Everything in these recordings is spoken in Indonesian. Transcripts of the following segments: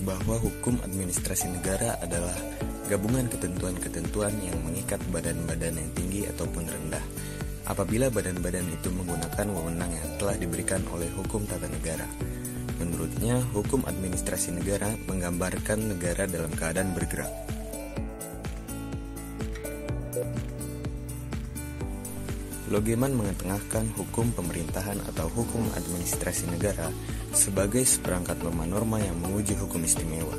bahwa hukum administrasi negara adalah gabungan ketentuan-ketentuan yang mengikat badan-badan yang tinggi ataupun rendah, apabila badan-badan itu menggunakan wewenang yang telah diberikan oleh hukum tata negara. Menurutnya, hukum administrasi negara menggambarkan negara dalam keadaan bergerak. Logeman mengetengahkan hukum pemerintahan atau hukum administrasi negara sebagai seperangkat norma-norma yang menguji hukum istimewa,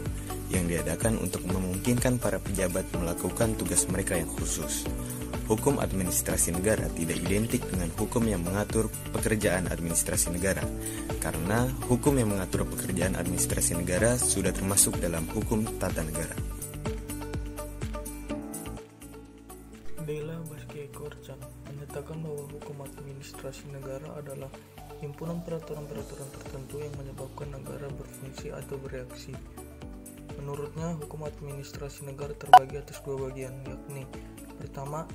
yang diadakan untuk memungkinkan para pejabat melakukan tugas mereka yang khusus. Hukum administrasi negara tidak identik dengan hukum yang mengatur pekerjaan administrasi negara, karena hukum yang mengatur pekerjaan administrasi negara sudah termasuk dalam hukum tata negara. Della Baskei-Korchan menyatakan bahwa hukum administrasi negara adalah himpunan peraturan-peraturan tertentu yang menyebabkan negara berfungsi atau bereaksi. Menurutnya, hukum administrasi negara terbagi atas dua bagian, yakni pertama,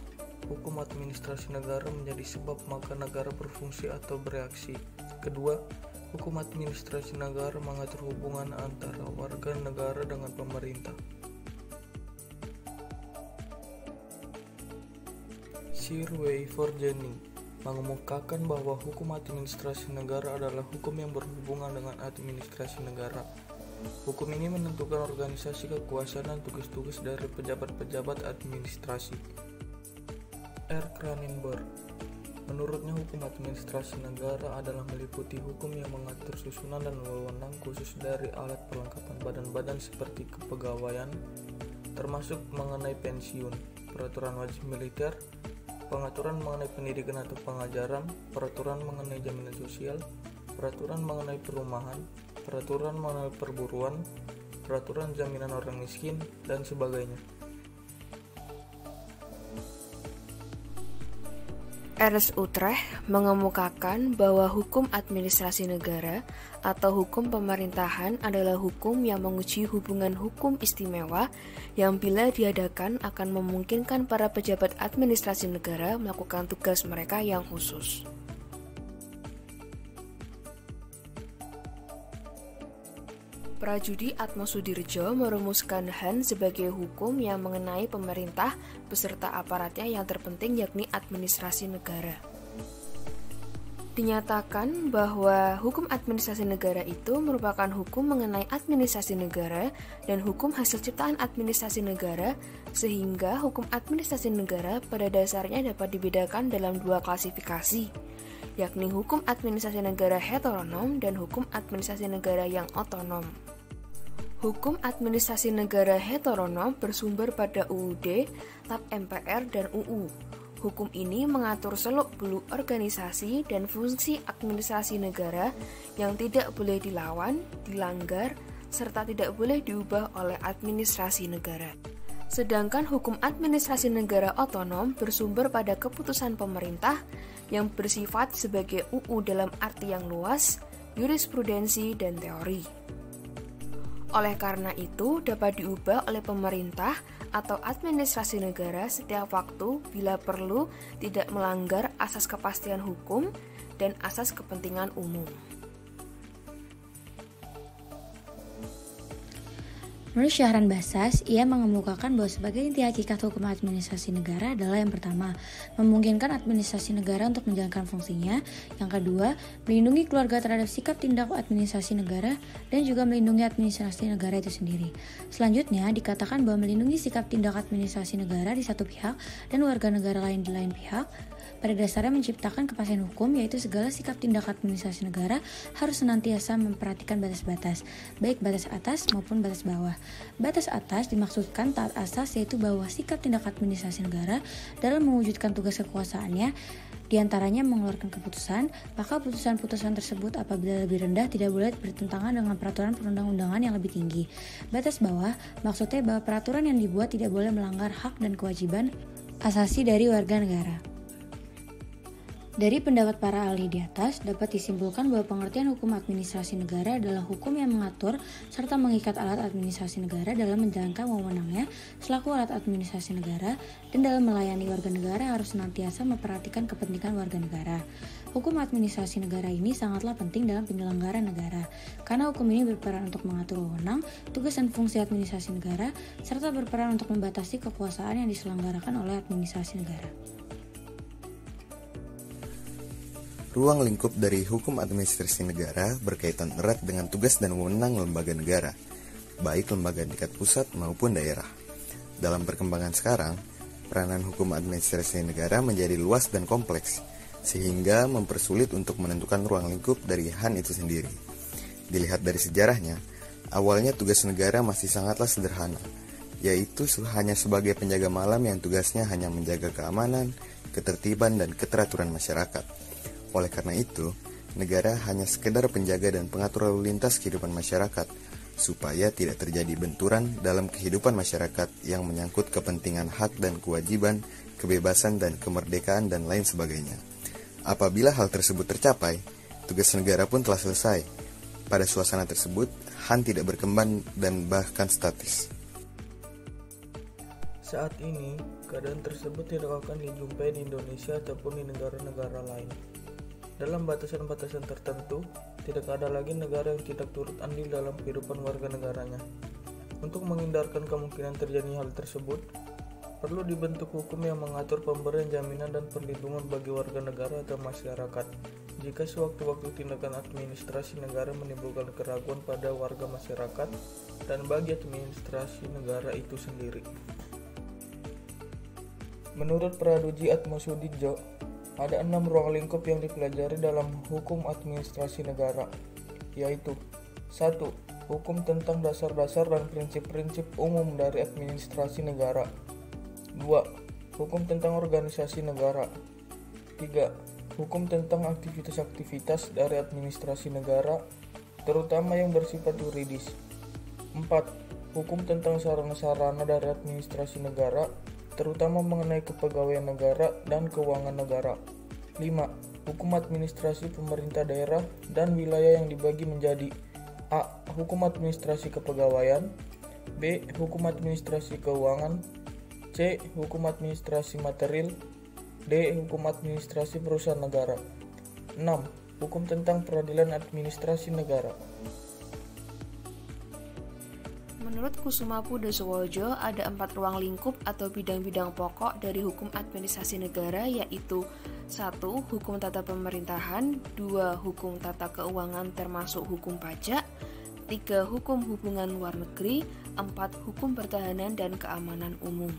hukum administrasi negara menjadi sebab maka negara berfungsi atau bereaksi. Kedua, hukum administrasi negara mengatur hubungan antara warga negara dengan pemerintah. Sir Wei Forgening mengemukakan bahwa hukum administrasi negara adalah hukum yang berhubungan dengan administrasi negara. Hukum ini menentukan organisasi kekuasaan dan tugas-tugas dari pejabat-pejabat administrasi. R. Cronenberg, menurutnya hukum administrasi negara adalah meliputi hukum yang mengatur susunan dan wewenang khusus dari alat perlengkapan badan-badan seperti kepegawaian, termasuk mengenai pensiun, peraturan wajib militer, pengaturan mengenai pendidikan atau pengajaran, peraturan mengenai jaminan sosial, peraturan mengenai perumahan, peraturan mengenai perburuan, peraturan jaminan orang miskin, dan sebagainya. Ernst Utrecht mengemukakan bahwa hukum administrasi negara atau hukum pemerintahan adalah hukum yang menguji hubungan hukum istimewa yang bila diadakan akan memungkinkan para pejabat administrasi negara melakukan tugas mereka yang khusus. Prajudi Atmosudirjo merumuskan HAN sebagai hukum yang mengenai pemerintah beserta aparatnya yang terpenting yakni administrasi negara. Dinyatakan bahwa hukum administrasi negara itu merupakan hukum mengenai administrasi negara dan hukum hasil ciptaan administrasi negara, sehingga hukum administrasi negara pada dasarnya dapat dibedakan dalam dua klasifikasi, yakni hukum administrasi negara heteronom dan hukum administrasi negara yang otonom. Hukum administrasi negara heteronom bersumber pada UUD, TAP MPR, dan UU. Hukum ini mengatur seluk-beluk organisasi dan fungsi administrasi negara yang tidak boleh dilawan, dilanggar, serta tidak boleh diubah oleh administrasi negara. Sedangkan hukum administrasi negara otonom bersumber pada keputusan pemerintah yang bersifat sebagai UU dalam arti yang luas, jurisprudensi, dan teori. Oleh karena itu, dapat diubah oleh pemerintah atau administrasi negara setiap waktu bila perlu tidak melanggar asas kepastian hukum dan asas kepentingan umum. Menurut Syahran Bassas, ia mengemukakan bahwa sebagai inti hakikat hukum administrasi negara adalah yang pertama, memungkinkan administrasi negara untuk menjalankan fungsinya, yang kedua, melindungi keluarga terhadap sikap tindak administrasi negara, dan juga melindungi administrasi negara itu sendiri. Selanjutnya, dikatakan bahwa melindungi sikap tindak administrasi negara di satu pihak dan warga negara lain di lain pihak, pada dasarnya menciptakan kepastian hukum, yaitu segala sikap tindak administrasi negara harus senantiasa memperhatikan batas-batas, baik batas atas maupun batas bawah. Batas atas dimaksudkan taat asas, yaitu bahwa sikap tindak administrasi negara dalam mewujudkan tugas kekuasaannya diantaranya mengeluarkan keputusan, maka putusan-putusan tersebut apabila lebih rendah tidak boleh bertentangan dengan peraturan perundang-undangan yang lebih tinggi. Batas bawah maksudnya bahwa peraturan yang dibuat tidak boleh melanggar hak dan kewajiban asasi dari warga negara. Dari pendapat para ahli di atas, dapat disimpulkan bahwa pengertian hukum administrasi negara adalah hukum yang mengatur serta mengikat alat administrasi negara dalam menjalankan wewenangnya selaku alat administrasi negara dan dalam melayani warga negara harus senantiasa memperhatikan kepentingan warga negara. Hukum administrasi negara ini sangatlah penting dalam penyelenggaraan negara, karena hukum ini berperan untuk mengatur wewenang, tugas dan fungsi administrasi negara, serta berperan untuk membatasi kekuasaan yang diselenggarakan oleh administrasi negara. Ruang lingkup dari hukum administrasi negara berkaitan erat dengan tugas dan wewenang lembaga negara, baik lembaga tingkat pusat maupun daerah. Dalam perkembangan sekarang, peranan hukum administrasi negara menjadi luas dan kompleks, sehingga mempersulit untuk menentukan ruang lingkup dari HAN itu sendiri. Dilihat dari sejarahnya, awalnya tugas negara masih sangatlah sederhana, yaitu hanya sebagai penjaga malam yang tugasnya hanya menjaga keamanan, ketertiban, dan keteraturan masyarakat. Oleh karena itu, negara hanya sekedar penjaga dan pengatur lalu lintas kehidupan masyarakat, supaya tidak terjadi benturan dalam kehidupan masyarakat yang menyangkut kepentingan hak dan kewajiban, kebebasan dan kemerdekaan dan lain sebagainya. Apabila hal tersebut tercapai, tugas negara pun telah selesai. Pada suasana tersebut, HAN tidak berkembang dan bahkan statis. Saat ini, keadaan tersebut tidak akan dijumpai di Indonesia ataupun di negara-negara lain. Dalam batasan-batasan tertentu, tidak ada lagi negara yang tidak turut andil dalam kehidupan warga negaranya. Untuk menghindarkan kemungkinan terjadinya hal tersebut, perlu dibentuk hukum yang mengatur pemberian jaminan dan perlindungan bagi warga negara atau masyarakat jika sewaktu-waktu tindakan administrasi negara menimbulkan keraguan pada warga masyarakat dan bagi administrasi negara itu sendiri. Menurut Praduji Atmosudibjo, ada 6 ruang lingkup yang dipelajari dalam hukum administrasi negara, yaitu 1. Hukum tentang dasar-dasar dan prinsip-prinsip umum dari administrasi negara. 2. Hukum tentang organisasi negara. 3. Hukum tentang aktivitas-aktivitas dari administrasi negara, terutama yang bersifat yuridis. 4. Hukum tentang sarana-sarana dari administrasi negara, terutama mengenai kepegawaian negara dan keuangan negara. 5. Hukum administrasi pemerintah daerah dan wilayah yang dibagi menjadi A. Hukum administrasi kepegawaian, B. Hukum administrasi keuangan, C. Hukum administrasi material, D. Hukum administrasi perusahaan negara. 6. Hukum tentang peradilan administrasi negara. Menurut Kusuma Pudosowojo, ada 4 ruang lingkup atau bidang-bidang pokok dari hukum administrasi negara, yaitu 1. Hukum tata pemerintahan, 2. Hukum tata keuangan termasuk hukum pajak, 3. Hukum hubungan luar negeri, 4. Hukum pertahanan dan keamanan umum.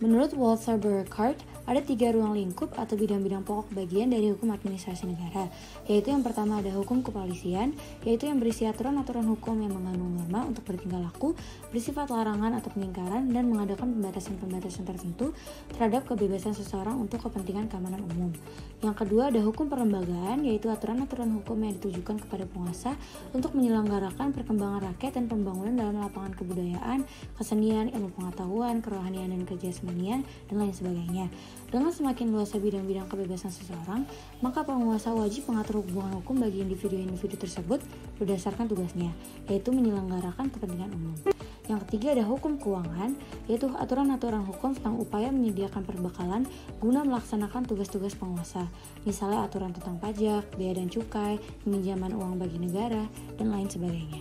Menurut Walter Burkhardt, ada 3 ruang lingkup atau bidang-bidang pokok bagian dari hukum administrasi negara, yaitu yang pertama ada hukum kepolisian, yaitu yang berisi aturan-aturan hukum yang mengandung norma untuk bertingkah laku, bersifat larangan atau pengingkaran, dan mengadakan pembatasan-pembatasan tertentu terhadap kebebasan seseorang untuk kepentingan keamanan umum. Yang kedua ada hukum perlembagaan, yaitu aturan-aturan hukum yang ditujukan kepada penguasa untuk menyelenggarakan perkembangan rakyat dan pembangunan dalam lapangan kebudayaan, kesenian, ilmu pengetahuan, kerohanian dan kejasmanian, dan lain sebagainya. Dengan semakin luasnya bidang-bidang kebebasan seseorang, maka penguasa wajib mengatur hubungan hukum bagi individu-individu tersebut berdasarkan tugasnya, yaitu menyelenggarakan kepentingan umum. Yang ketiga ada hukum keuangan, yaitu aturan-aturan hukum tentang upaya menyediakan perbekalan guna melaksanakan tugas-tugas penguasa, misalnya aturan tentang pajak, bea dan cukai, peminjaman uang bagi negara, dan lain sebagainya.